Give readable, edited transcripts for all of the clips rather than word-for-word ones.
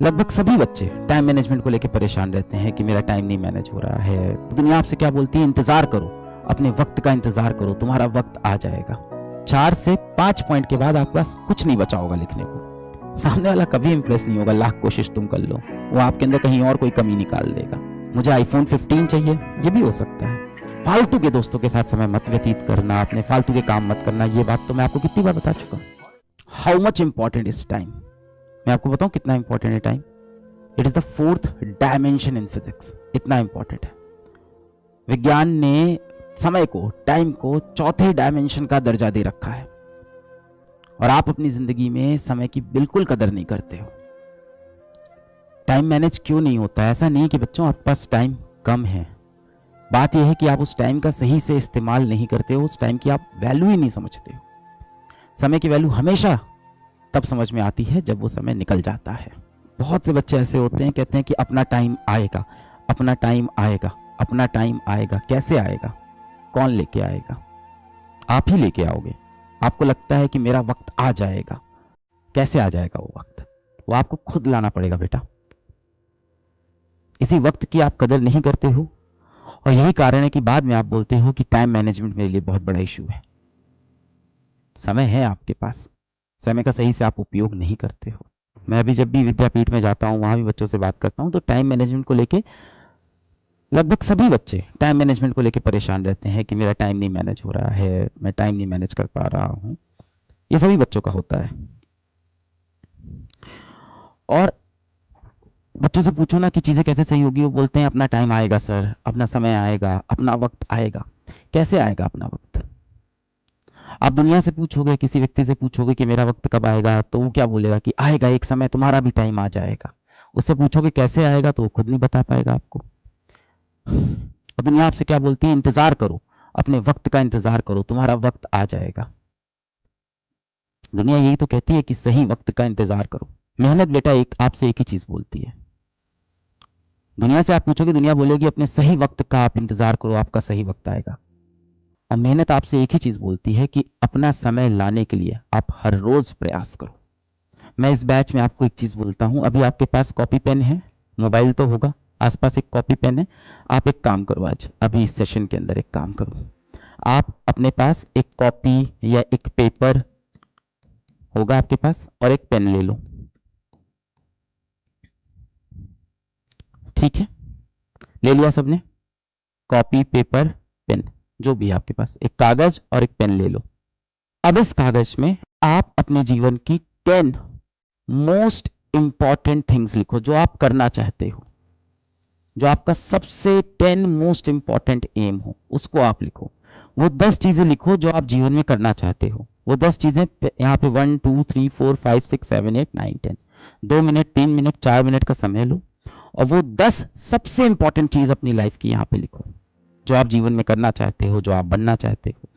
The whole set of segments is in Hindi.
लगभग सभी बच्चे टाइम मैनेजमेंट को लेकर परेशान रहते हैं कि मेरा टाइम नहीं मैनेज हो रहा है। दुनिया आपसे क्या बोलती है? इंतजार करो, अपने वक्त का इंतजार करो, तुम्हारा वक्त आ जाएगा। 4 से 5 पॉइंट के बाद आपके पास कुछ नहीं बचा होगा लिखने को। सामने वाला कभी इंप्रेस नहीं होगा, लाख कोशिश तुम कर लो, वो आपके अंदर कहीं और कोई कमी निकाल देगा। मुझे आईफोन 15 चाहिए, ये भी हो सकता है। फालतू के दोस्तों के साथ समय मत व्यतीत करना, अपने फालतू के काम मत करना, ये बात तो मैं आपको कितनी बार बता चुका हूँ। How much important is time? मैं आपको बताऊं कितना इंपॉर्टेंट है time. It is the 4th dimension in physics. इतना इंपॉर्टेंट है। विज्ञान ने समय को, टाइम को 4थे डायमेंशन का दर्जा दे रखा है, और आप अपनी जिंदगी में समय की बिल्कुल कदर नहीं करते हो। टाइम मैनेज क्यों नहीं होता है? ऐसा नहीं कि बच्चों आपके पास टाइम कम है, बात यह है कि आप उस टाइम का सही से इस्तेमाल नहीं करते हो, उस टाइम की आप वैल्यू ही नहीं समझते हो। समय की वैल्यू हमेशा तब समझ में आती है जब वो समय निकल जाता है। बहुत से बच्चे ऐसे होते हैं, कहते हैं कि अपना टाइम आएगा, अपना टाइम आएगा, अपना टाइम आएगा। कैसे आएगा? कौन लेके आएगा? आप ही लेके आओगे। आपको लगता है कि मेरा वक्त आ जाएगा। कैसे आ जाएगा वो वक्त? वो आपको खुद लाना पड़ेगा बेटा। इसी वक्त की आप कदर नहीं करते हो, और यही कारण है कि बाद में आप बोलते हो कि टाइम मैनेजमेंट मेरे लिए बहुत बड़ा इशू है। समय है आपके पास, समय का सही से आप उपयोग नहीं करते हो। मैं अभी जब भी विद्यापीठ में जाता हूँ, वहां भी बच्चों से बात करता हूँ, तो टाइम मैनेजमेंट को लेके लगभग सभी बच्चे टाइम मैनेजमेंट को लेके परेशान रहते हैं कि मेरा टाइम नहीं मैनेज हो रहा है, मैं टाइम नहीं मैनेज कर पा रहा हूँ। ये सभी बच्चों का होता है। और बच्चों से पूछो ना कि चीजें कैसे सही होगी, वो बोलते हैं अपना टाइम आएगा सर, अपना समय आएगा, अपना वक्त आएगा। कैसे आएगा अपना वक्त? आप दुनिया से पूछोगे, किसी व्यक्ति से पूछोगे कि मेरा वक्त कब आएगा, तो वो क्या बोलेगा कि आएगा एक समय, तुम्हारा भी टाइम आ जाएगा। उससे पूछोगे कैसे आएगा, तो वो खुद नहीं बता पाएगा आपको। और दुनिया आपसे क्या बोलती है? इंतजार करो, अपने वक्त का इंतजार करो, तुम्हारा वक्त आ जाएगा। दुनिया यही तो कहती है कि सही वक्त का इंतजार करो। मेहनत बेटा एक आपसे एक ही चीज बोलती है। दुनिया से आप पूछोगे, दुनिया बोलेगी अपने सही वक्त का आप इंतजार करो, आपका सही वक्त आएगा। और मेहनत आपसे एक ही चीज बोलती है कि अपना समय लाने के लिए आप हर रोज प्रयास करो। मैं इस बैच में आपको एक चीज बोलता हूं, अभी आपके पास कॉपी पेन है, मोबाइल तो होगा, आसपास एक कॉपी पेन है। आप एक काम करो, आज अभी इस सेशन के अंदर एक काम करो, आप अपने पास एक कॉपी या एक पेपर होगा आपके पास, और एक पेन ले लो। ठीक है, ले लिया सबने? कॉपी, पेपर, पेन, जो भी है आपके पास, एक कागज और एक पेन ले लो। अब इस कागज में आप अपने जीवन की 10 मोस्ट इंपॉर्टेंट थिंग्स लिखो, जो आप करना चाहते हो, जो आपका सबसे 10 मोस्ट इंपॉर्टेंट एम हो, उसको आप लिखो। वो 10 चीजें लिखो जो आप जीवन में करना चाहते हो। वो 10 चीजें यहाँ पे 1 2 3 4 5 6 7 8 9 10, 2 मिनट, 3 मिनट, 4 मिनट का समय लो, और वो 10 सबसे इंपॉर्टेंट चीज अपनी लाइफ की यहाँ पे लिखो, जो आप जीवन में करना चाहते हो, जो आप बनना चाहते हो।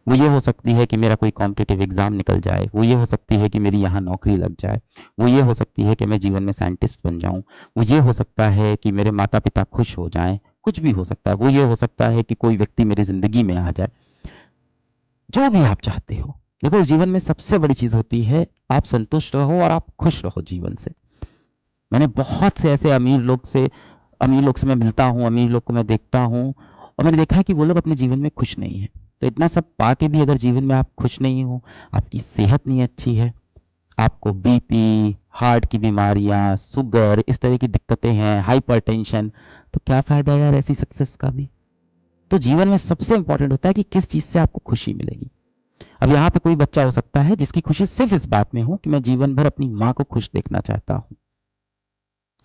वो ये हो सकती है कि मेरा कोई कॉम्पिटिटिव एग्जाम निकल जाए, वो ये हो सकती है कि मेरी यहाँ नौकरी लग जाए, वो ये हो सकती है कि मैं जीवन में साइंटिस्ट बन जाऊं, वो ये हो सकता है कि मेरे माता पिता खुश हो जाएं, कुछ भी हो सकता है। वो ये हो सकता है कि कोई व्यक्ति मेरी जिंदगी में आ जाए। जो भी आप चाहते हो। देखो, इस जीवन में सबसे बड़ी चीज होती है आप संतुष्ट रहो और आप खुश रहो जीवन से। मैंने बहुत से ऐसे अमीर लोग से मैं मिलता हूँ, अमीर लोग को मैं देखता हूँ, और मैंने देखा है कि वो लोग अपने जीवन में खुश नहीं है। तो इतना सब पाके भी अगर जीवन में आप खुश नहीं हो, आपकी सेहत नहीं अच्छी है, आपको बीपी, हार्ट की बीमारियां, शुगर, इस तरह की दिक्कतें हैं, हाइपरटेंशन, तो क्या फायदा यार ऐसी सक्सेस का भी? तो जीवन में सबसे इंपॉर्टेंट होता है कि किस चीज से आपको खुशी मिलेगी। अब यहाँ पे कोई बच्चा हो सकता है जिसकी खुशी सिर्फ इस बात में हो कि मैं जीवन भर अपनी माँ को खुश देखना चाहता हूँ।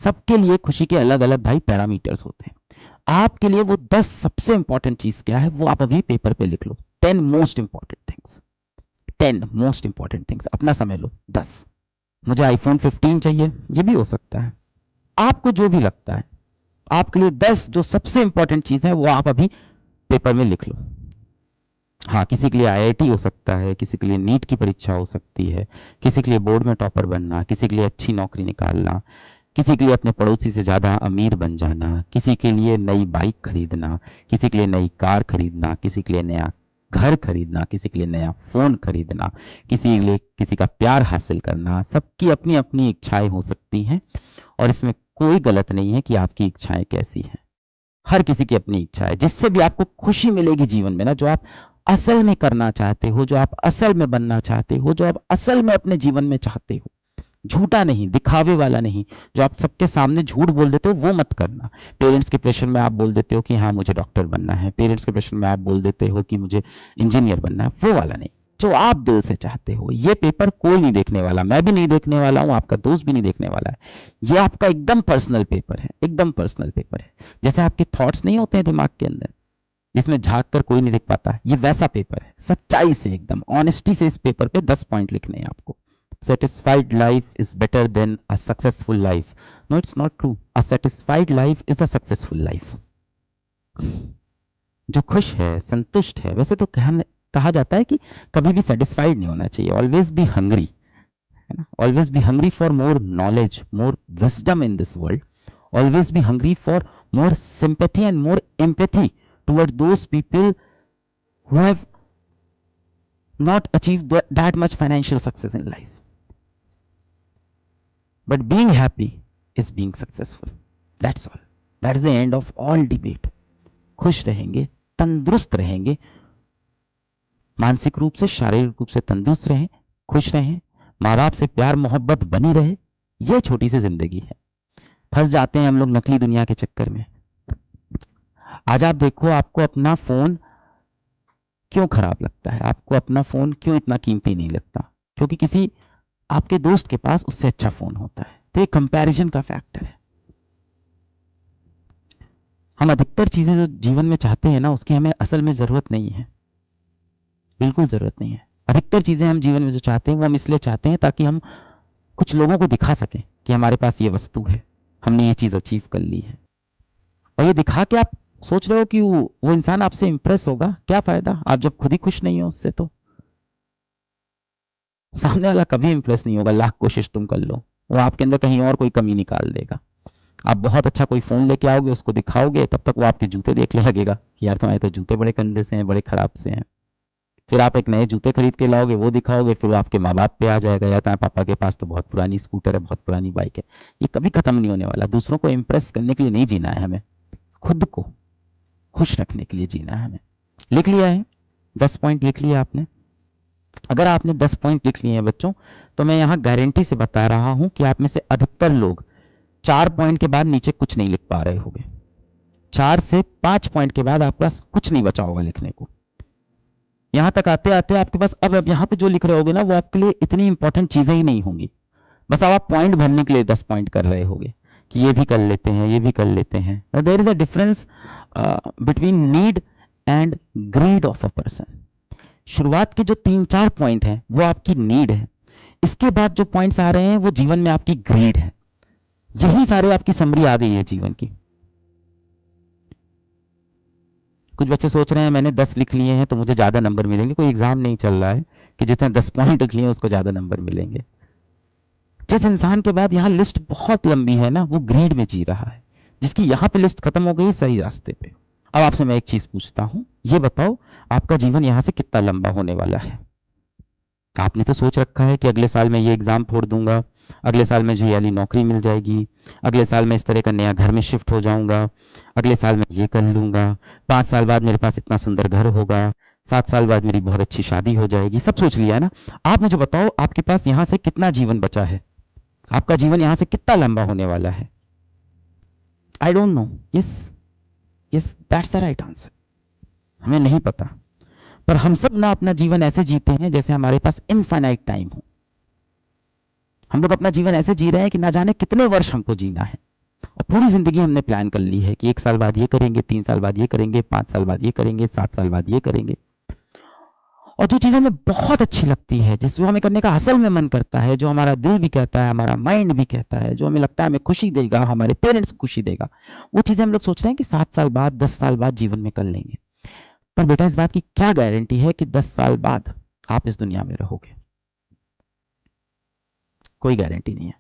सबके लिए खुशी के अलग अलग भाई पैरामीटर्स होते हैं। आपके लिए वो 10 सबसे इंपॉर्टेंट चीज क्या है, वो आप अभी पेपर पे लिख लो। 10 most important things, 10 most important things. अपना समय लो। 10, मुझे आईफोन 15 चाहिए, ये भी हो सकता है। आपको जो भी लगता है, आपके लिए 10 जो सबसे इंपॉर्टेंट चीज है, वो आप अभी पेपर में लिख लो। हाँ, किसी के लिए आईआईटी हो सकता है, किसी के लिए नीट की परीक्षा हो सकती है, किसी के लिए बोर्ड में टॉपर बनना, किसी के लिए अच्छी नौकरी निकालना, किसी के लिए अपने पड़ोसी से ज्यादा अमीर बन जाना, किसी के लिए नई बाइक खरीदना, किसी के लिए नई कार खरीदना, किसी के लिए नया घर खरीदना, किसी के लिए नया फोन खरीदना, किसी के लिए किसी का प्यार हासिल करना। सबकी अपनी अपनी इच्छाएं हो सकती हैं, और इसमें कोई गलत नहीं है कि आपकी इच्छाएं कैसी हैं। हर किसी की अपनी इच्छा है, जिससे भी आपको खुशी मिलेगी जीवन में ना, जो आप असल में करना चाहते हो, जो आप असल में बनना चाहते हो, जो आप असल में अपने जीवन में चाहते हो, झूठा नहीं, दिखावे वाला नहीं। जो आप सबके सामने झूठ बोल देते हो वो मत करना। पेरेंट्स के प्रेशर में आप बोल देते हो कि हाँ मुझे डॉक्टर बनना है, पेरेंट्स के प्रेशर में आप बोल देते हो कि मुझे इंजीनियर बनना है, वो वाला नहीं। जो आप दिल से चाहते हो। ये पेपर कोई नहीं देखने वाला, मैं भी नहीं देखने वाला हूं, आपका दोस्त भी नहीं देखने वाला है। ये आपका एकदम पर्सनल पेपर है, एकदम पर्सनल पेपर है। जैसे आपके थॉट्स नहीं होते हैं दिमाग के अंदर, जिसमें झांक कर कोई नहीं देख पाता, ये वैसा पेपर है। सच्चाई से, एकदम ऑनेस्टी से इस पेपर पे 10 पॉइंट लिखने हैं आपको। Satisfied life is better than a successful life. No, it's not true. A satisfied life is a successful life. जो खुश है, संतुष्ट है, वैसे तो कहा जाता है कि कभी भी सेटिस्फाइड नहीं होना चाहिए, ऑलवेज बी हंग्री, है ना, always be hungry for more knowledge, more wisdom in this world, always be hungry for more sympathy and more empathy toward those people who have not achieved that much financial success in life. But being happy is being successful. That's all. That's the end of all debate. खुश रहेंगे, तंदुरुस्त रहेंगे, मानसिक रूप से, शारीरिक रूप से तंदुरुस्त रहें, खुश रहें, माँ बाप से प्यार मोहब्बत बनी रहे। ये छोटी सी जिंदगी है। फंस जाते हैं हम लोग नकली दुनिया के चक्कर में। आज आप देखो, आपको अपना फोन क्यों खराब लगता है, आपको अपना फोन क्यों इतना कीमती नहीं लगता? क्योंकि किसी आपके दोस्त के पास उससे अच्छा फोन होता है। तो ये कंपैरिजन का फैक्टर है। हम अधिकतर चीजें जो जीवन में चाहते हैं ना, उसकी हमें असल में जरूरत नहीं है, बिल्कुल जरूरत नहीं है। अधिकतर चीजें हम जीवन में जो चाहते हैं वो हम इसलिए चाहते हैं ताकि हम कुछ लोगों को दिखा सकें कि हमारे पास ये वस्तु है, हमने ये चीज अचीव कर ली है। और ये दिखा के आप सोच रहे हो कि वो इंसान आपसे इंप्रेस होगा, क्या फायदा, आप जब खुद ही खुश नहीं हो उससे। तो सामने वाला कभी इंप्रेस नहीं होगा, लाख कोशिश तुम कर लो, वो आपके अंदर कहीं और कोई कमी निकाल देगा। आप बहुत अच्छा कोई फोन लेके आओगे, उसको दिखाओगे, तब तक वो आपके जूते देखने लगेगा कि यार तुम्हारे तो जूते बड़े गंदे से हैं, बड़े खराब से हैं। फिर आप एक नए जूते खरीद के लाओगे, वो दिखाओगे, फिर वो आपके माँ बाप पे आ जाएगा, या तुम्हारे पापा के पास तो बहुत पुरानी स्कूटर है, बहुत पुरानी बाइक है। ये कभी खत्म नहीं होने वाला। दूसरों को इंप्रेस करने के लिए नहीं जीना है हमें, खुद को खुश रखने के लिए जीना है हमें। लिख लिया है? 10 पॉइंट लिख लिया आपने? अगर आपने 10 पॉइंट लिख लिए हैं बच्चों, तो मैं यहाँ गारंटी से बता रहा हूं कि आप में से अधिकतर लोग 4 पॉइंट के बाद नीचे कुछ नहीं लिख पा रहे होंगे। 4 से 5 पॉइंट के बाद आपके पास कुछ नहीं बचा होगा लिखने को। यहां तक आते आते आपके पास अब यहाँ पे जो लिख रहे होगे ना, वो आपके लिए इतनी इंपॉर्टेंट चीजें ही नहीं होंगी। बस अब आप पॉइंट भरने के लिए 10 पॉइंट कर रहे होगे कि ये भी कर लेते हैं, ये भी कर लेते हैं। There is a difference between need and greed of a person. शुरुआत के जो 3-4 पॉइंट हैं वो आपकी नीड है, इसके बाद जो पॉइंट्स आ रहे हैं वो जीवन में आपकी ग्रीड है। यही सारे आपकी समरी आ गई है जीवन की। कुछ बच्चे सोच रहे हैं मैंने 10 लिख लिए हैं तो मुझे ज्यादा नंबर मिलेंगे। कोई एग्जाम नहीं चल रहा है कि जितने 10 पॉइंट लिख लिए हैं उसको ज्यादा नंबर मिलेंगे। जिस इंसान के बाद यहाँ लिस्ट बहुत लंबी है ना, वो ग्रीड में जी रहा है। जिसकी यहाँ पे लिस्ट खत्म हो गई, सही रास्ते पे। अब आपसे मैं एक चीज पूछता हूं, ये बताओ आपका जीवन यहाँ से कितना लंबा होने वाला है? आपने तो सोच रखा है कि अगले साल मैं ये एग्जाम फोड़ दूंगा, अगले साल मुझे ये वाली नौकरी मिल जाएगी, अगले साल मैं इस तरह का नया घर में शिफ्ट हो जाऊंगा, अगले साल मैं ये कर लूंगा, 5 साल बाद मेरे पास इतना सुंदर घर होगा, 7 साल बाद मेरी बहुत अच्छी शादी हो जाएगी। सब सोच लिया है ना? आप मुझे बताओ आपके पास यहाँ से कितना जीवन बचा है, आपका जीवन यहाँ से कितना लंबा होने वाला है? I don't know. Yes, yes, that's the right answer. हमें नहीं पता। पर हम सब ना अपना जीवन ऐसे जीते हैं जैसे हमारे पास इनफाइनाइट टाइम हो। हम लोग अपना जीवन ऐसे जी रहे हैं कि ना जाने कितने वर्ष हमको जीना है, और पूरी जिंदगी हमने प्लान कर ली है कि 1 साल बाद ये करेंगे, 3 साल बाद ये करेंगे, 5 साल बाद ये करेंगे, 7 साल बाद ये करेंगे। और जो चीज़ हमें बहुत अच्छी लगती है, जिसको हमें करने का असल में मन करता है, जो हमारा दिल भी कहता है, हमारा माइंड भी कहता है, जो हमें लगता है हमें खुशी देगा, हमारे पेरेंट्स को खुशी देगा, वो चीज़ें हम लोग सोच रहे हैं कि 7 साल बाद, 10 साल बाद जीवन में कर लेंगे। पर बेटा इस बात की क्या गारंटी है कि 10 साल बाद आप इस दुनिया में रहोगे? कोई गारंटी नहीं है।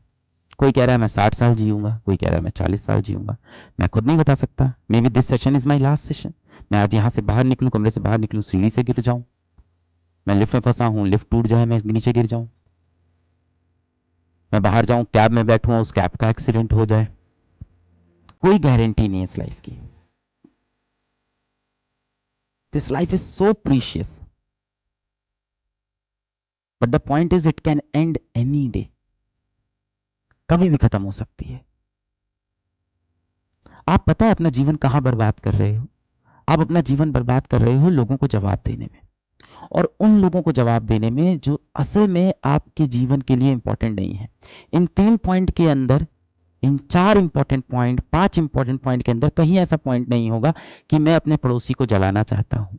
कोई कह रहा है मैं 60 साल जीऊंगा, कोई कह रहा है मैं 40 साल जीऊंगा। मैं खुद नहीं बता सकता। May be this session is my last session. मैं आज यहाँ से बाहर निकलूँ, कमरे से बाहर निकलूँ, सीढ़ी से गिर जाऊँ, मैं लिफ्ट में फंसा हूँ, लिफ्ट टूट जाए, मैं नीचे गिर जाऊँ, मैं बाहर जाऊं, कैब में बैठूं, उस कैब का एक्सीडेंट हो जाए, कोई गारंटी नहीं है इस लाइफ की। This life is so precious, but the point is it can and any day, कभी भी खत्म हो सकती है। आप पता है अपना जीवन कहां बर्बाद कर रहे हो? आप अपना जीवन बर्बाद कर रहे हो लोगों को जवाब देने में, और उन लोगों को जवाब देने में जो असल में आपके जीवन के लिए इंपॉर्टेंट नहीं है। इन 3 पॉइंट के अंदर, इन 4 इंपॉर्टेंट पॉइंट, 5 इंपॉर्टेंट पॉइंट के अंदर कहीं ऐसा पॉइंट नहीं होगा कि मैं अपने पड़ोसी को जलाना चाहता हूं,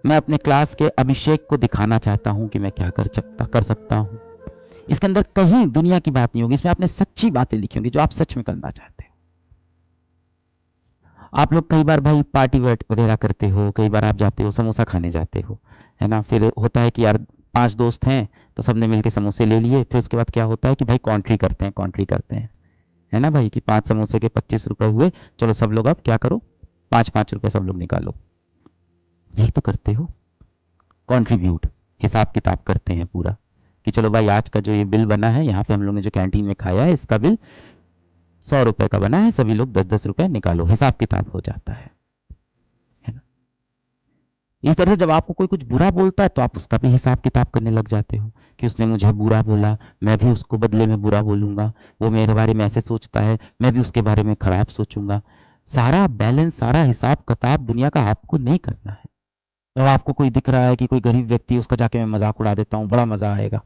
मैं अपने क्लास के अभिषेक को दिखाना चाहता हूं कि मैं क्या कर सकता हूं। इसके अंदर कहीं दुनिया की बात नहीं होगी, इसमें आपने सच्ची बातें लिखी होंगी जो आप सच में करना चाहते हो। आप लोग कई बार भाई पार्टी वगैरह करते हो, कई बार आप जाते हो समोसा खाने जाते हो, है ना, फिर होता है कि यार 5 दोस्त हैं तो सबने मिलके समोसे ले लिए, फिर उसके बाद क्या होता है कि भाई कॉन्ट्री करते हैं, है ना भाई, कि 5 समोसे के 25 रुपए हुए, चलो सब लोग अब क्या करो, 5-5 रुपए सब लोग निकालो। यही तो करते हो, कॉन्ट्रीब्यूट, हिसाब किताब करते हैं पूरा, कि चलो भाई आज का जो ये बिल बना है, यहाँ पे हम लोग ने जो कैंटीन में खाया है इसका बिल 100 रुपए का बना है, सभी लोग 10-10 रुपए निकालो, हिसाब किताब हो जाता है ना। इस तरह से जब आपको कोई कुछ बुरा बोलता है तो आप उसका भी हिसाब किताब करने लग जाते हो कि उसने मुझे बुरा बोला, मैं भी उसको बदले में बुरा बोलूंगा, वो मेरे बारे में ऐसे सोचता है, मैं भी उसके बारे में खराब सोचूंगा। सारा बैलेंस, सारा हिसाब किताब दुनिया का आपको नहीं करना है। तो आपको कोई दिख रहा है कि कोई गरीब व्यक्ति, उसका जाके मैं मजाक उड़ा देता हूँ, बड़ा मजा आएगा।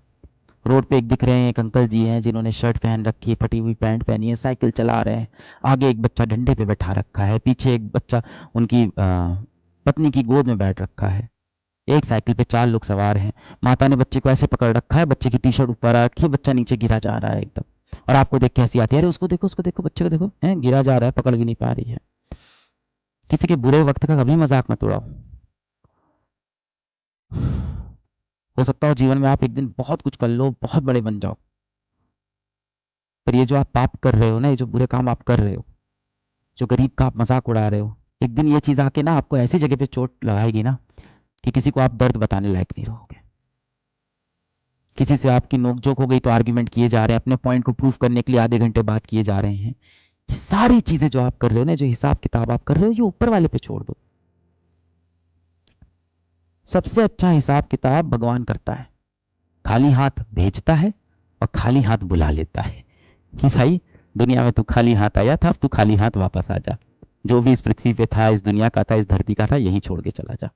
रोड पे एक दिख रहे हैं, एक अंकल जी हैं जिन्होंने शर्ट पहन रखी है, फटी हुई पैंट पहनी है, साइकिल चला रहे हैं, आगे एक बच्चा डंडे पे बैठा रखा है, पीछे एक बच्चा उनकी पत्नी की गोद में बैठ रखा है, एक साइकिल पे 4 लोग सवार हैं, माता ने बच्चे को ऐसे पकड़ रखा है, बच्चे की टी शर्ट ऊपर रखी है, बच्चा नीचे गिरा जा रहा है एकदम, और आपको देख के हंसी आती है, अरे उसको देखो बच्चे को देखो, है गिरा जा रहा है, पकड़ भी नहीं पा रही है। किसी के बुरे वक्त का कभी मजाक मत उड़ाओ। हो सकता हो जीवन में आप एक दिन बहुत कुछ कर लो, बहुत बड़े बन जाओ, पर ये जो आप पाप कर रहे हो ना, ये जो बुरे काम आप कर रहे हो, जो गरीब का आप मजाक उड़ा रहे हो, एक दिन ये चीज आके ना आपको ऐसी जगह पे चोट लगाएगी ना कि किसी को आप दर्द बताने लायक नहीं रहोगे। किसी से आपकी नोकझोंक हो गई तो आर्ग्यूमेंट किए जा रहे हैं, अपने पॉइंट को प्रूव करने के लिए आधे घंटे बात किए जा रहे हैं। ये सारी चीजें जो आप कर रहे हो ना, जो हिसाब किताब आप कर रहे हो, ये ऊपर वाले पे छोड़ दो। सबसे अच्छा हिसाब किताब भगवान करता है, खाली हाथ भेजता है और खाली हाथ बुला लेता है कि भाई दुनिया में तू खाली हाथ आया था, अब तू खाली हाथ वापस आ जा, जो भी इस पृथ्वी पे था, इस दुनिया का था, इस धरती का था, यही छोड़ के चला जा।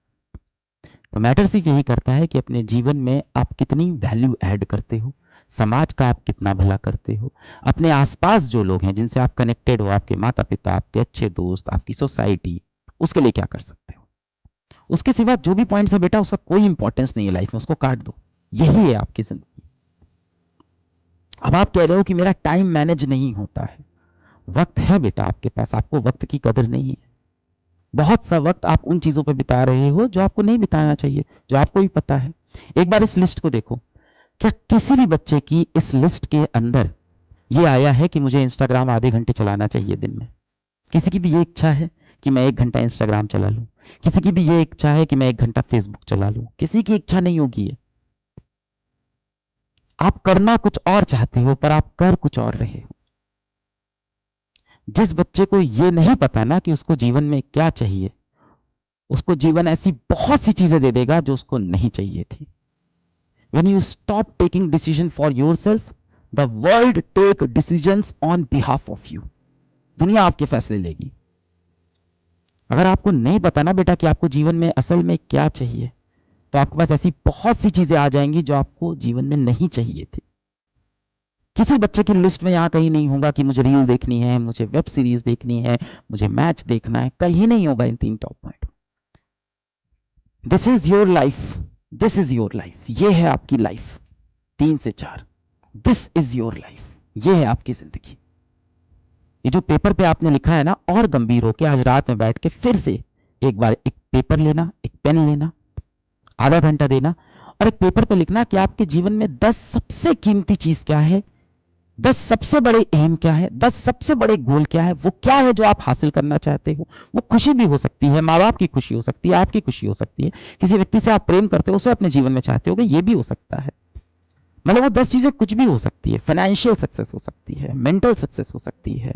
तो मैटर सिर्फ यही करता है कि अपने जीवन में आप कितनी वैल्यू ऐड करते हो, समाज का आप कितना भला करते हो, अपने आसपास जो लोग हैं जिनसे आप कनेक्टेड हो, आपके माता पिता, आपके अच्छे दोस्त, आपकी सोसाइटी, उसके लिए क्या कर सकते हो। उसके सिवा जो भी पॉइंट्स है बेटा, उसका कोई इंपॉर्टेंस नहीं है लाइफ में, उसको काट दो। यही है आपकी जिंदगी। अब आप कह रहे हो कि मेरा टाइम मैनेज नहीं होता है, वक्त है बेटा आपके पास, आपको वक्त की कदर नहीं है। बहुत सा वक्त आप उन चीजों पर बिता रहे हो जो आपको नहीं बिताना चाहिए, जो आपको भी पता है। एक बार इस लिस्ट को देखो, क्या किसी भी बच्चे की इस लिस्ट के अंदर ये आया है कि मुझे इंस्टाग्राम आधे घंटे चलाना चाहिए दिन में? किसी की भी ये इच्छा है कि मैं 1 घंटा इंस्टाग्राम चला लूं? किसी की भी ये इच्छा है कि मैं 1 घंटा फेसबुक चला लूं? किसी की इच्छा नहीं होगी ये। आप करना कुछ और चाहते हो पर आप कर कुछ और रहे हो। जिस बच्चे को ये नहीं पता ना कि उसको जीवन में क्या चाहिए, उसको जीवन ऐसी बहुत सी चीजें दे देगा जो उसको नहीं चाहिए थी। When you stop taking decision for yourself, the world take decisions on behalf of you. दुनिया आपके फैसले लेगी। अगर आपको नहीं पता ना बेटा कि आपको जीवन में असल में क्या चाहिए, तो आपके पास ऐसी बहुत सी चीजें आ जाएंगी जो आपको जीवन में नहीं चाहिए थी। किसी बच्चे की लिस्ट में यहां कहीं नहीं होगा कि मुझे रील देखनी है, मुझे वेब सीरीज देखनी है, मुझे मैच देखना है, कहीं नहीं होगा इन 3 top point. This is your life, this is your life, ये है आपकी लाइफ। 3 से 4, दिस इज योर लाइफ, ये है आपकी जिंदगी। ये जो पेपर पे आपने लिखा है ना, और गंभीर होके आज रात में बैठ के फिर से एक बार एक पेपर लेना, एक पेन लेना, आधा घंटा देना और एक पेपर पे लिखना कि आपके जीवन में 10 सबसे कीमती चीज क्या है, 10 सबसे बड़े एम क्या है, 10 सबसे बड़े गोल क्या है, वो क्या है जो आप हासिल करना चाहते हो। वो खुशी भी हो सकती है, माँ बाप की खुशी हो सकती है, आपकी खुशी हो सकती है, किसी व्यक्ति से आप प्रेम करते हो, उसे अपने जीवन में चाहते हो, ये भी हो सकता है। मतलब वो 10 चीजें कुछ भी हो सकती है। फाइनेंशियल सक्सेस हो सकती है, मेंटल सक्सेस हो सकती है,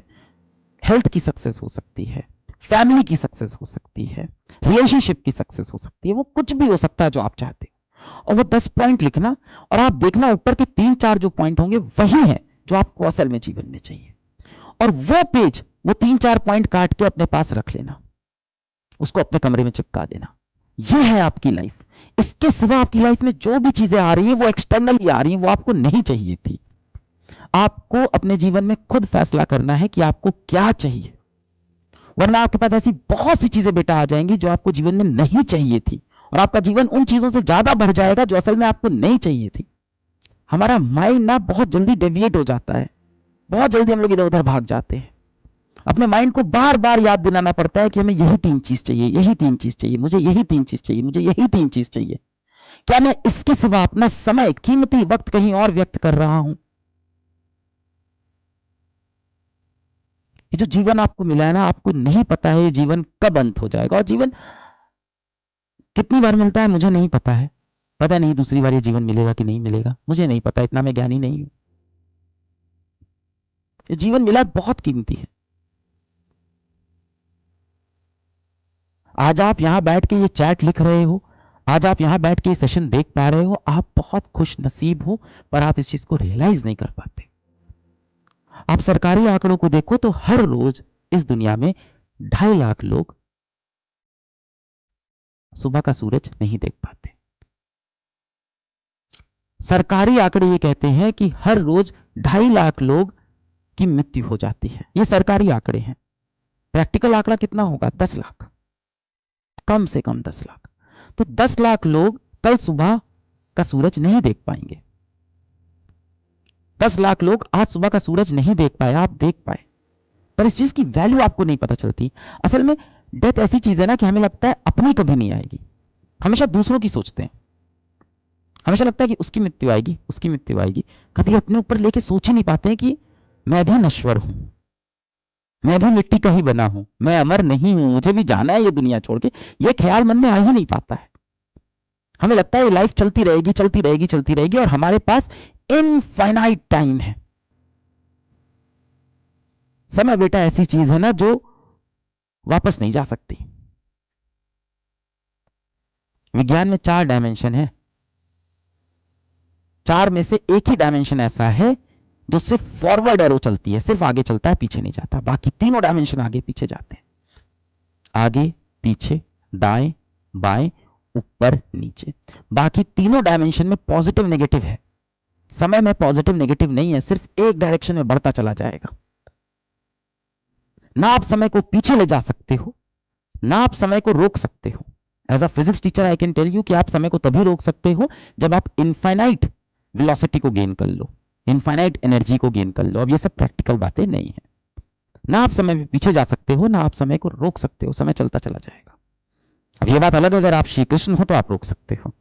हेल्थ की सक्सेस हो सकती है, फैमिली की सक्सेस हो सकती है, रिलेशनशिप की सक्सेस हो सकती है, वो कुछ भी हो सकता है जो आप चाहते हो। और वो 10 पॉइंट लिखना और आप देखना ऊपर के 3-4 जो पॉइंट होंगे वही है जो आपको असल में जीवन में चाहिए। और वो पेज, वो 3-4 पॉइंट काट के अपने पास रख लेना, उसको अपने कमरे में चिपका देना। ये है आपकी लाइफ। इसके सिवा आपकी लाइफ में जो भी चीजें आ रही है वो एक्सटर्नली आ रही है, वो आपको नहीं चाहिए थी। आपको अपने जीवन में खुद फैसला करना है कि आपको क्या चाहिए, वरना आपके पास ऐसी बहुत सी चीजें बेटा आ जाएंगी जो आपको जीवन में नहीं चाहिए थी, और आपका जीवन उन चीजों से ज्यादा बढ़ जाएगा जो असल में आपको नहीं चाहिए थी। हमारा माइंड ना बहुत जल्दी डेविएट हो जाता है, बहुत जल्दी हम लोग इधर उधर भाग जाते हैं। अपने माइंड को बार बार याद दिलाना पड़ता है कि हमें यही 3 चीज चाहिए, यही 3 चीज चाहिए, मुझे यही 3 चीज चाहिए, मुझे यही 3 चीज चाहिए। क्या मैं इसके सिवा अपना समय, कीमती वक्त कहीं और व्यक्त कर रहा हूं? ये जो जीवन आपको मिला है ना, आपको नहीं पता है ये जीवन कब अंत हो जाएगा, और जीवन कितनी बार मिलता है मुझे नहीं पता है। पता नहीं दूसरी बार ये जीवन मिलेगा कि नहीं मिलेगा, मुझे नहीं पता, इतना मैं ज्ञानी नहीं हूं। ये जीवन मिला बहुत कीमती है। आज आप यहां बैठ के ये चैट लिख रहे हो, आज आप यहां बैठ के ये सेशन देख पा रहे हो, आप बहुत खुश नसीब हो, पर आप इस चीज को रियलाइज नहीं कर पाते। आप सरकारी आंकड़ों को देखो तो हर रोज इस दुनिया में 2.5 लाख लोग सुबह का सूरज नहीं देख पाते। सरकारी आंकड़े ये कहते हैं कि हर रोज 2.5 लाख लोग की मृत्यु हो जाती है। ये सरकारी आंकड़े हैं। प्रैक्टिकल आंकड़ा कितना होगा? 10 लाख, कम से कम 10 लाख। तो 10 लाख लोग कल सुबह का सूरज नहीं देख पाएंगे। 10 लाख लोग आज सुबह का सूरज नहीं देख पाए, आप देख पाए, पर इस चीज की वैल्यू आपको नहीं पता चलती। असल में डेथ ऐसी चीज है ना कि हमें लगता है अपनी कभी नहीं आएगी, हमेशा दूसरों की सोचते हैं। हमेशा लगता है कि उसकी मृत्यु आएगी, उसकी मृत्यु आएगी, कभी अपने ऊपर लेके सोच ही नहीं पाते हैं कि मैं भी नश्वर हूं, मैं भी मिट्टी का ही बना हूं, मैं अमर नहीं हूं, मुझे भी जाना है ये दुनिया छोड़ के। ये ख्याल मन में आ ही नहीं पाता है। हमें लगता है ये लाइफ चलती रहेगी, चलती रहेगी, चलती रहेगी, और हमारे पास इनफाइनाइट टाइम है। समय बेटा ऐसी चीज है ना जो वापस नहीं जा सकती। विज्ञान में 4 डायमेंशन है, 4 में से एक ही डायमेंशन ऐसा है जो सिर्फ फॉरवर्ड एरो चलती है, सिर्फ आगे चलता है, पीछे नहीं जाता। बाकी तीनों डायमेंशन आगे पीछे जाते हैं, आगे पीछे, दाएं बाएं, ऊपर नीचे। बाकी तीनों डायमेंशन में पॉजिटिव नेगेटिव है। समय में पॉजिटिव नेगेटिव नहीं है, सिर्फ एक डायरेक्शन में बढ़ता चला जाएगा। ना आप समय को पीछे ले जा सकते हो, ना आप समय को रोक सकते हो। As a physics teacher I can tell you कि आप समय को तभी रोक सकते हो जब आप इनफाइनाइट वेलोसिटी को गेन कर लो, इनफाइनाइट एनर्जी को गेन कर लो। अब ये सब प्रैक्टिकल बातें नहीं है। ना आप समय में पीछे जा सकते हो, ना आप समय को रोक सकते हो, समय चलता चला जाएगा। अब ये बात अलग है, अगर आप श्री कृष्ण हो तो आप रोक सकते हो,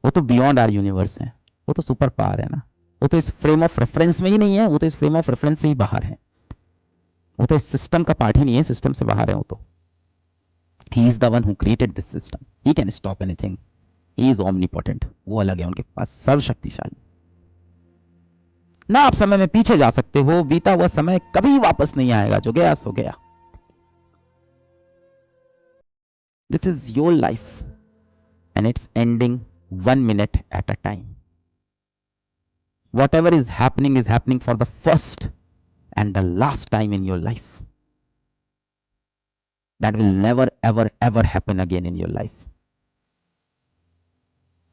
वो तो बियॉन्ड आर यूनिवर्स है, वो तो सुपर पावर है ना, वो तो इस फ्रेम ऑफ रेफरेंस में ही नहीं है, वो तो इस फ्रेम ऑफ रेफरेंस से ही बाहर है, वो तो इस सिस्टम का पार्ट ही नहीं है, सिस्टम से बाहर है वो तो। He is the one who created this system, he can stop anything, he is omnipotent, वो अलग है, उनके पास सर्वशक्तिशाली। ना आप समय में पीछे जा सकते हो, बीता हुआ समय कभी वापस नहीं आएगा, जो गया सो गया। This is your life and it's ending 1 minute at a time. Whatever is happening for the first and the last time in your life. That will never ever ever happen again in your life.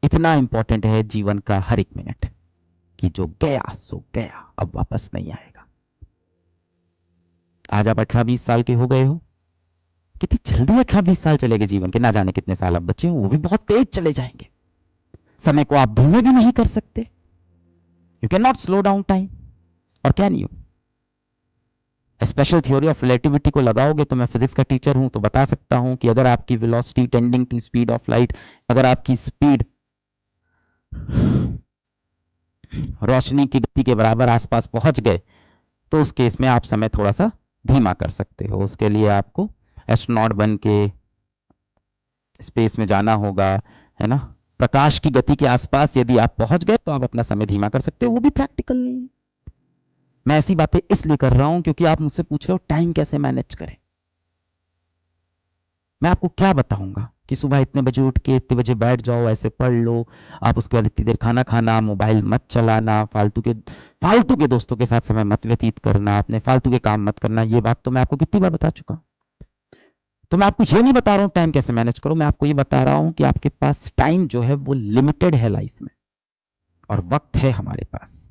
इतना इंपॉर्टेंट है जीवन का हर एक मिनट कि जो गया सो गया, अब वापस नहीं आएगा। आज आप 18-20 साल के हो गए हो, कितनी जल्दी 18-20 साल चले गए जीवन के, ना जाने कितने साल अब बच्चे हो, वो भी बहुत तेज चले जाएंगे। समय को आप धीमे भी नहीं कर सकते, you can not slow down time, और can you? Special theory of relativity को लगाओगे तो, मैं फिजिक्स का टीचर हूं तो बता सकता हूं कि अगर आपकी velocity tending to speed of light, अगर आपकी स्पीड रोशनी की गति के बराबर आसपास पहुंच गए तो उस केस में आप समय थोड़ा सा धीमा कर सकते हो। उसके लिए आपको एस्ट्रोनॉट बन के स्पेस में जाना होगा, है ना, प्रकाश की गति के आसपास यदि आप पहुंच गए तो आप अपना समय धीमा कर सकते हो, वो भी प्रैक्टिकल नहीं है। मैं ऐसी बातें इसलिए कर रहा हूं क्योंकि आप मुझसे पूछ रहे हो टाइम कैसे मैनेज करें। मैं आपको क्या बताऊंगा कि सुबह इतने बजे उठ के इतने बजे बैठ जाओ, ऐसे पढ़ लो, आप उसके बाद इतनी देर खाना खाना, मोबाइल मत चलाना, फालतू के दोस्तों के साथ समय मत व्यतीत करना, अपने फालतू के काम मत करना। ये बात तो मैं आपको कितनी बार बता चुका हूं। तो मैं आपको ये नहीं बता रहा हूं टाइम कैसे मैनेज करो, मैं आपको ये बता रहा हूं कि आपके पास टाइम जो है वो लिमिटेड है लाइफ में, और वक्त है हमारे पास।